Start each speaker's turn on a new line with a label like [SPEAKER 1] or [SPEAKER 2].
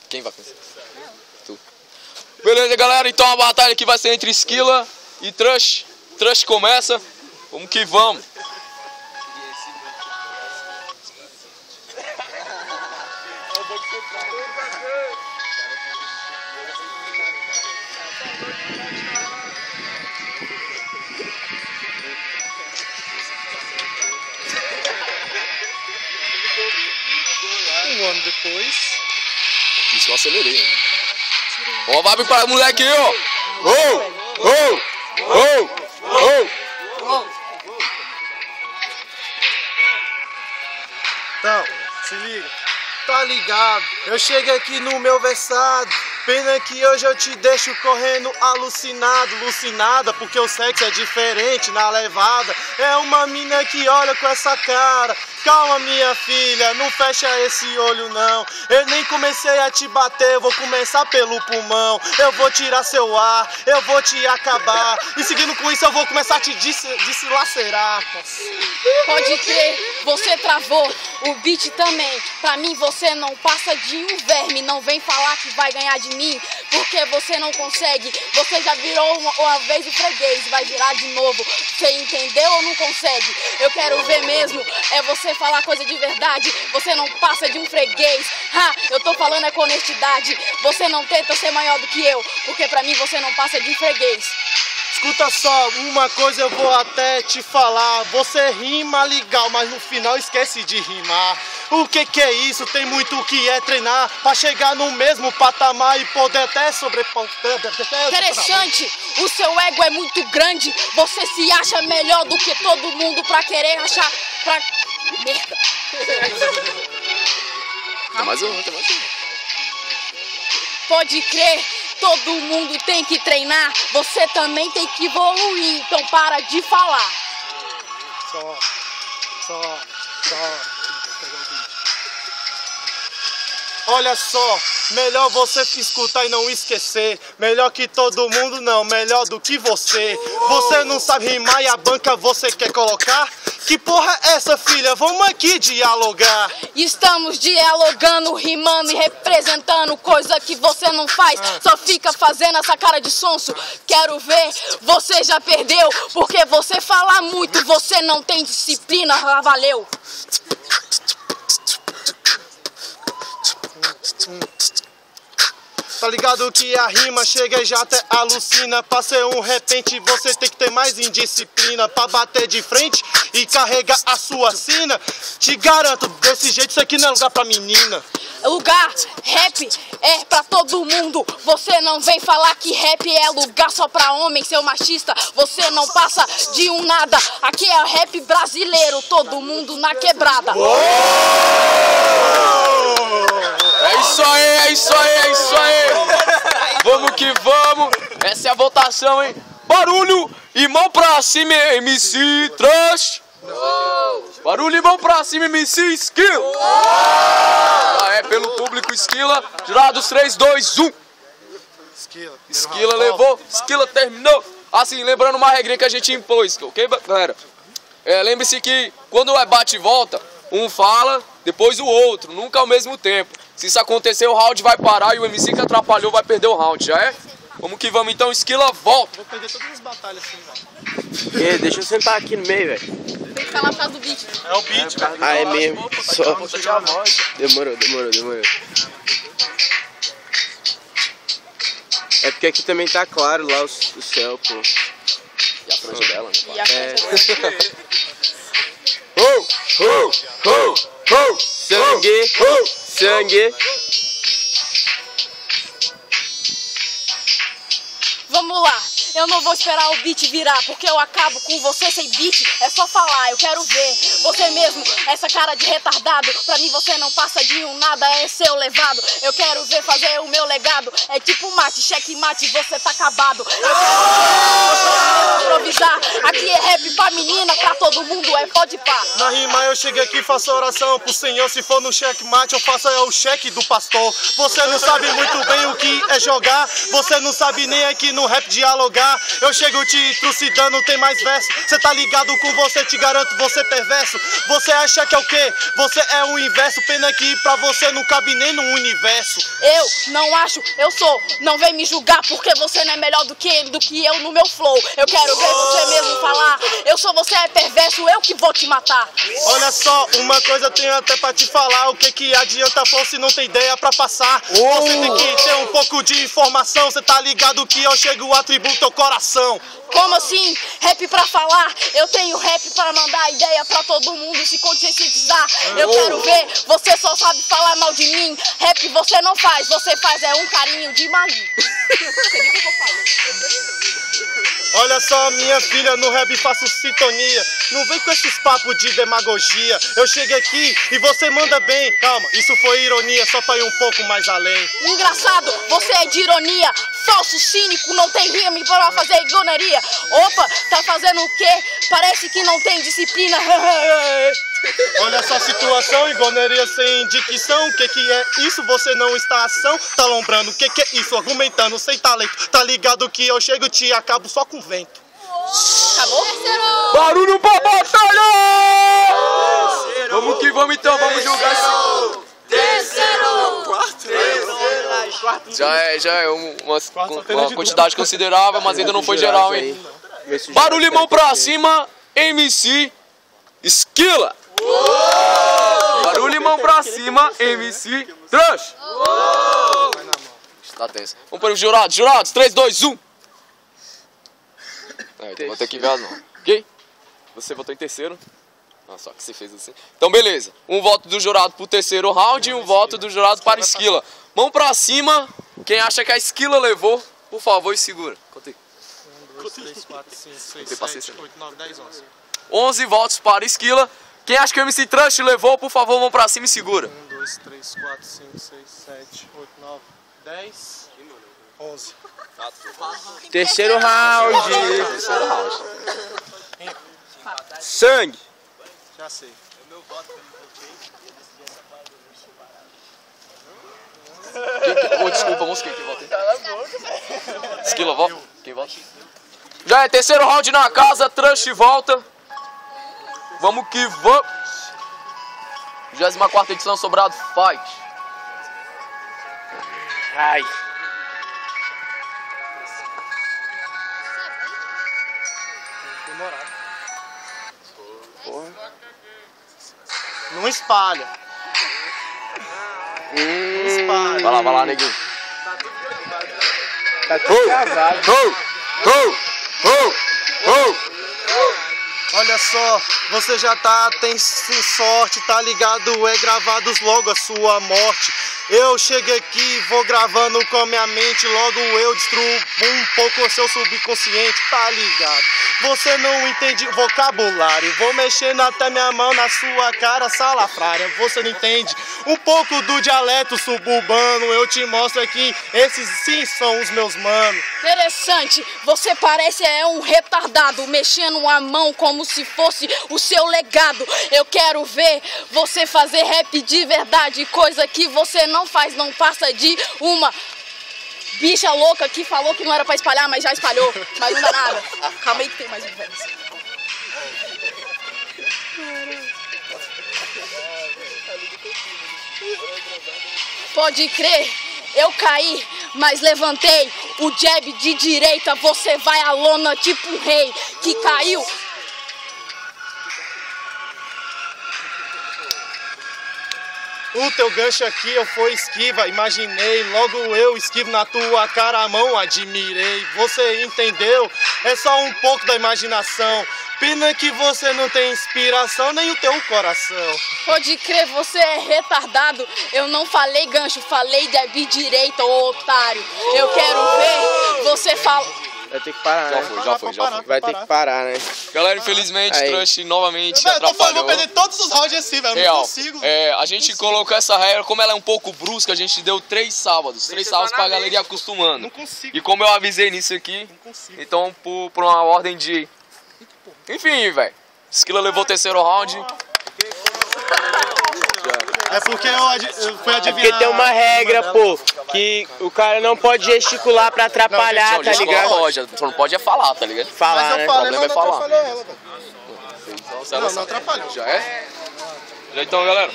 [SPEAKER 1] Quem vai começar? Tu. Beleza, galera, então a batalha aqui vai ser entre Esquila e Trush. Trush começa, vamos que vamos.
[SPEAKER 2] Um ano depois.
[SPEAKER 1] Isso eu acelerei, hein? Ó, vai para o moleque aí, ó.
[SPEAKER 2] Então, se liga. Tá ligado? Eu cheguei aqui no meu versado. Pena que hoje eu te deixo correndo alucinado, alucinada, porque o sexo é diferente na levada. É uma mina que olha com essa cara. Calma, minha filha, não fecha esse olho não. Eu nem comecei a te bater, eu vou começar pelo pulmão. Eu vou tirar seu ar, eu vou te acabar. E seguindo com isso eu vou começar a te dilacerar.
[SPEAKER 3] Pode crer, você travou, o beat também. Pra mim você não passa de um verme. Não vem falar que vai ganhar de mim, porque você não consegue. Você já virou uma vez o freguês, vai virar de novo. Você entendeu ou não consegue? Eu quero ver mesmo, é você falar coisa de verdade. Você não passa de um freguês. Eu tô falando é com honestidade. Você não tenta ser maior do que eu, porque pra mim você não passa de um freguês.
[SPEAKER 2] Escuta só, uma coisa eu vou até te falar. Você rima legal, mas no final esquece de rimar. O que é isso? Tem muito o que é treinar pra chegar no mesmo patamar e poder até sobrepor.
[SPEAKER 3] Interessante, o seu ego é muito grande. Você se acha melhor do que todo mundo pra querer achar... Merda.
[SPEAKER 1] Tem mais um.
[SPEAKER 3] Pode crer, todo mundo tem que treinar. Você também tem que evoluir, então para de falar.
[SPEAKER 2] Só. Olha só, melhor você escutar e não esquecer. Melhor que todo mundo não, melhor do que você. Você não sabe rimar e a banca você quer colocar? Que porra é essa, filha? Vamos aqui dialogar.
[SPEAKER 3] Estamos dialogando, rimando e representando, coisa que você não faz. Só fica fazendo essa cara de sonso. Quero ver, você já perdeu, porque você fala muito, você não tem disciplina, valeu.
[SPEAKER 2] Tá ligado que a rima chega e já até alucina. Pra ser um repente você tem que ter mais indisciplina. Pra bater de frente e carregar a sua sina. Te garanto, desse jeito isso aqui não é lugar pra menina.
[SPEAKER 3] Lugar, rap é pra todo mundo. Você não vem falar que rap é lugar só pra homem, seu machista. Você não passa de um nada. Aqui é rap brasileiro, todo mundo na quebrada.
[SPEAKER 1] É isso aí. Vamos que vamos. Essa é a votação, hein? Barulho e mão pra cima, MC Trush. Barulho e mão pra cima, MC Esquila. É pelo público Esquila. Jurados 3, 2, 1. Esquila levou, Esquila terminou. Assim, lembrando uma regrinha que a gente impôs, ok, galera? Lembre-se que quando é bate e volta, um fala, depois o outro, nunca ao mesmo tempo. Se isso acontecer, o round vai parar e o MC que atrapalhou vai perder o round, já é? Vamos que vamos então, Esquila, volta.
[SPEAKER 2] Vou perder todas as batalhas assim, velho.
[SPEAKER 4] Deixa eu sentar aqui no meio, velho.
[SPEAKER 3] Tem que ficar lá por causa do beat.
[SPEAKER 2] É o beat, cara.
[SPEAKER 4] É mesmo. Só. Demorou. É porque aqui também tá claro lá o céu, pô.
[SPEAKER 1] E a franja dela, né?
[SPEAKER 3] E a franja dela.
[SPEAKER 4] Sangue.
[SPEAKER 3] Vamos lá, eu não vou esperar o beat virar, porque eu acabo com você sem beat. É só falar, eu quero ver você mesmo, essa cara de retardado. Pra mim você não passa de um nada, é seu levado. Eu quero ver fazer o meu legado. É tipo mate, cheque mate, você tá acabado. Eu quero improvisar. Aqui é rap pra menina, pra todo mundo é pode pá.
[SPEAKER 2] Na rima eu cheguei aqui, faço oração pro Senhor. Se for no checkmate eu faço o cheque do pastor. Você não sabe muito bem o que é jogar. Você não sabe nem aqui no rap dialogar. jogar. Eu chego te trucidando, tem mais verso. Cê tá ligado com você, te garanto, você perverso. Você acha que é o quê? Você é o inverso. Pena que pra você não cabe nem no universo.
[SPEAKER 3] Eu não acho, eu sou. Não vem me julgar porque você não é melhor do que eu no meu flow. Eu quero ver você mesmo falar. Eu sou, você é perverso, eu que vou te matar.
[SPEAKER 2] Olha só, uma coisa eu tenho até pra te falar. O que adianta flow se não tem ideia pra passar? Você tem que ter um pouco de informação. Cê tá ligado que eu chego a atributo teu coração.
[SPEAKER 3] Como assim? Rap pra falar? Eu tenho rap pra mandar ideia pra todo mundo se conscientizar. Eu quero ver, você só sabe falar mal de mim. Rap você não faz, você faz é um carinho de maluco. Você viu o que eu falo?
[SPEAKER 2] Olha só, minha filha, no rap faço sintonia. Não vem com esses papos de demagogia. Eu cheguei aqui e você manda bem. Calma, isso foi ironia, só pra ir um pouco mais além.
[SPEAKER 3] Engraçado, você é de ironia. Falso, cínico, não tem rima pra fazer igoneria. Opa, tá fazendo o quê? Parece que não tem disciplina.
[SPEAKER 2] Olha só a situação, igoneria sem dicção. O que é isso? Você não está ação? Tá lombrando, o que é isso? Argumentando sem talento. Tá ligado que eu chego e te acabo só com vento.
[SPEAKER 3] Acabou?
[SPEAKER 1] Barulho pra batalha! Vamos que vamos então, vamos julgar esse... Já é uma quantidade considerável, mas ainda não foi geral, hein? Barulho e mão pra cima, MC Esquila! Barulho e mão pra cima, MC Trash! Tá tenso. Vamos para os jurados, jurados, 3, 2, 1! Então vou ter que ver as mãos, ok? Você votou em terceiro. Ah, só que você fez assim. Então beleza, um voto do jurado pro terceiro round e um voto do jurado para Esquila. Mão pra cima, quem acha que a Esquila levou, por favor, segura. Conta aí.
[SPEAKER 2] 1, 2, 3, 4, 5, 6, 7, 8, 9, 10, 11.
[SPEAKER 1] 11 votos para Esquila. Quem acha que o MC Trash levou, por favor, mão pra cima e segura.
[SPEAKER 2] 1, 2, 3, 4, 5, 6, 7, 8, 9, 10, 11.
[SPEAKER 4] Terceiro round. Sangue.
[SPEAKER 2] Já sei.
[SPEAKER 1] Desculpa, moço, quem vota? Esquila, volta. Quem volta? Já é terceiro round na casa, Trash volta. Vamos que vamos. 24ª edição Sobrado Fight.
[SPEAKER 4] Ai.
[SPEAKER 2] Demorado. Não espalha. Não espalha.
[SPEAKER 1] Vai lá, neguinho.
[SPEAKER 4] Tá tudo cavado.
[SPEAKER 2] Olha só, você já tem sorte, tá ligado? É gravados logo a sua morte. Eu cheguei aqui, vou gravando com a minha mente. Logo eu destruo um pouco o seu subconsciente, tá ligado? Você não entende vocabulário. Vou mexendo até minha mão na sua cara salafrária. Você não entende um pouco do dialeto suburbano. Eu te mostro aqui, esses sim são os meus manos.
[SPEAKER 3] Interessante, você parece um retardado, mexendo a mão como se fosse o seu legado. Eu quero ver você fazer rap de verdade, coisa que você não faz, não passa de uma bicha louca que falou que não era pra espalhar, mas já espalhou, mas não dá nada. Calma aí que tem mais um verso. Pode crer, eu caí, mas levantei. O jab de direita, você vai à lona tipo um rei que caiu.
[SPEAKER 2] O teu gancho aqui eu fui esquiva, imaginei, logo eu esquivo na tua cara, a mão admirei. Você entendeu? É só um pouco da imaginação. Pena que você não tem inspiração, nem o teu coração.
[SPEAKER 3] Pode crer, você é retardado. Eu não falei gancho, falei jab direita, ô otário. Eu quero ver você falar.
[SPEAKER 4] Vai ter que parar, né?
[SPEAKER 1] Já foi.
[SPEAKER 4] Vai ter que parar, né?
[SPEAKER 1] Galera, infelizmente,
[SPEAKER 4] Aí.
[SPEAKER 1] Trash novamente
[SPEAKER 2] Velho, eu tô falando,
[SPEAKER 1] atrapalhou.
[SPEAKER 2] vou perder todos os rounds assim, velho. Não
[SPEAKER 1] Real.
[SPEAKER 2] consigo.
[SPEAKER 1] A gente colocou essa regra, como ela é um pouco brusca, a gente deu 3 sábados. 3 sábados pra galera ir acostumando.
[SPEAKER 2] Não consigo.
[SPEAKER 1] E como eu avisei nisso aqui,
[SPEAKER 2] Não consigo.
[SPEAKER 1] então por uma ordem de... Enfim, velho. Esquila levou o terceiro round.
[SPEAKER 2] É porque eu fui adivinhar.
[SPEAKER 4] Porque tem uma regra, pô. Que o cara não pode gesticular pra atrapalhar,
[SPEAKER 1] Não,
[SPEAKER 4] tá ligado?
[SPEAKER 1] Pode, só não pode é falar, tá ligado?
[SPEAKER 4] Falar,
[SPEAKER 2] Mas eu
[SPEAKER 4] né?
[SPEAKER 2] falei,
[SPEAKER 1] problema
[SPEAKER 2] mas
[SPEAKER 1] é
[SPEAKER 2] não
[SPEAKER 1] falar.
[SPEAKER 2] atrapalhou ela, velho.
[SPEAKER 1] Não,
[SPEAKER 2] Não atrapalhou.
[SPEAKER 1] Já é? Já então, galera.